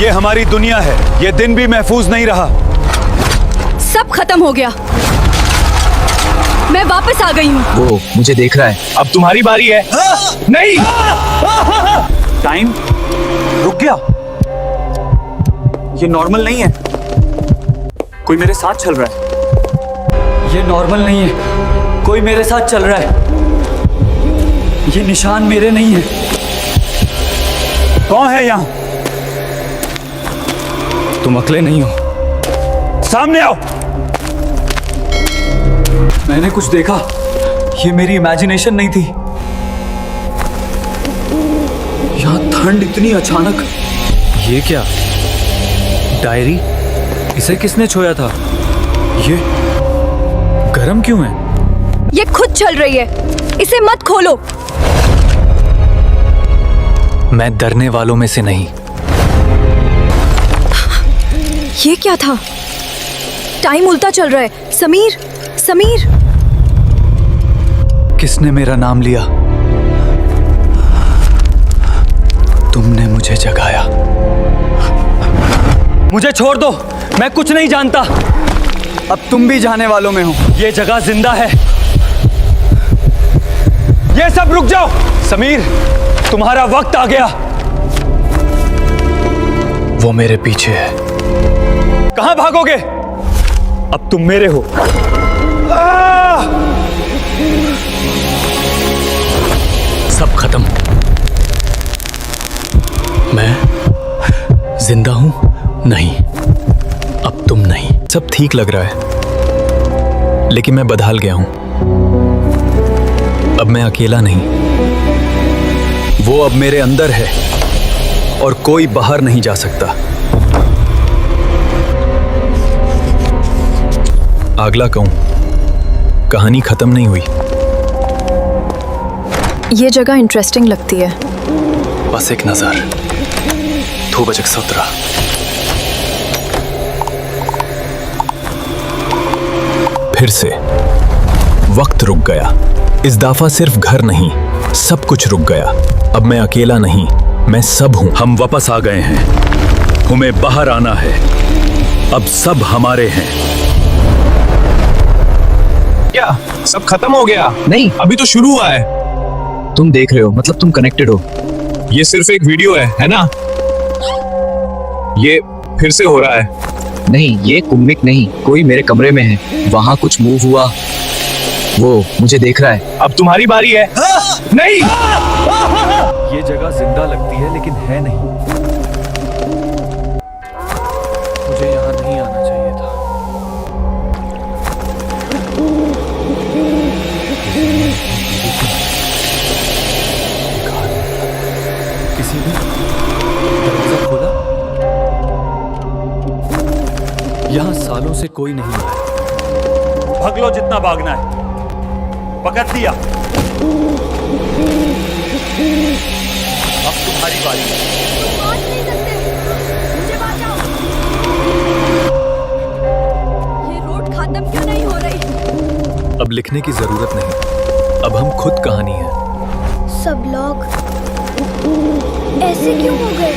ये हमारी दुनिया है, ये दिन भी महफूज नहीं रहा। सब खत्म हो गया, मैं वापस आ गई हूँ। वो मुझे देख रहा है। अब तुम्हारी बारी है। नहीं, टाइम रुक गया। ये नॉर्मल नहीं है, कोई मेरे साथ चल रहा है। ये नॉर्मल नहीं है, कोई मेरे साथ चल रहा है। ये निशान मेरे नहीं है। कौन है यहाँ? तुम अकेले नहीं हो, सामने आओ। मैंने कुछ देखा, ये मेरी इमेजिनेशन नहीं थी। यहाँ ठंड इतनी अचानक। ये क्या? डायरी? इसे किसने छोया था? ये गरम क्यों है? ये खुद चल रही है, इसे मत खोलो। मैं डरने वालों में से नहीं। ये क्या था? टाइम उल्टा चल रहा है। समीर, समीर। किसने मेरा नाम लिया? तुमने मुझे जगाया। मुझे छोड़ दो, मैं कुछ नहीं जानता। अब तुम भी जाने वालों में हो। ये जगह जिंदा है। ये सब रुक जाओ। समीर, तुम्हारा वक्त आ गया। वो मेरे पीछे है। कहां भागोगे? अब तुम मेरे हो। सब खत्म। मैं जिंदा हूं? नहीं, अब तुम नहीं। सब ठीक लग रहा है, लेकिन मैं बदहाल गया हूं। अब मैं अकेला नहीं, वो अब मेरे अंदर है और कोई बाहर नहीं जा सकता। अगला कहूं, कहानी खत्म नहीं हुई। ये जगह इंटरेस्टिंग लगती है। बस एक नजर। 2:17 फिर से वक्त रुक गया। इस दफा सिर्फ घर नहीं, सब कुछ रुक गया। अब मैं अकेला नहीं, मैं सब हूं। हम वापस आ गए हैं, हमें बाहर आना है। अब सब हमारे हैं। क्या सब खत्म हो गया? नहीं, अभी तो शुरू हुआ है। तुम देख रहे हो, मतलब तुम कनेक्टेड हो। ये सिर्फ एक वीडियो है ना? ये फिर से हो रहा है। नहीं, ये कुम्मिक नहीं, कोई मेरे कमरे में है। वहां कुछ मूव हुआ। वो मुझे देख रहा है। अब तुम्हारी बारी है। नहीं, ये जगह जिंदा लगती है लेकिन है नहीं। मुझे यहाँ नहीं आना चाहिए था। किसी ने दरवाजा खोला। यहाँ सालों से कोई नहीं आया। भाग लो जितना भागना है। पकड़ दिया। अब तुम्हारी बारी है। पहुंच नहीं सकते, मुझे बचाओ। ये रोड खत्म क्यों नहीं हो रही? अब लिखने की जरूरत नहीं, अब हम खुद कहानी है। सब लोग ऐसे क्यों हो गए?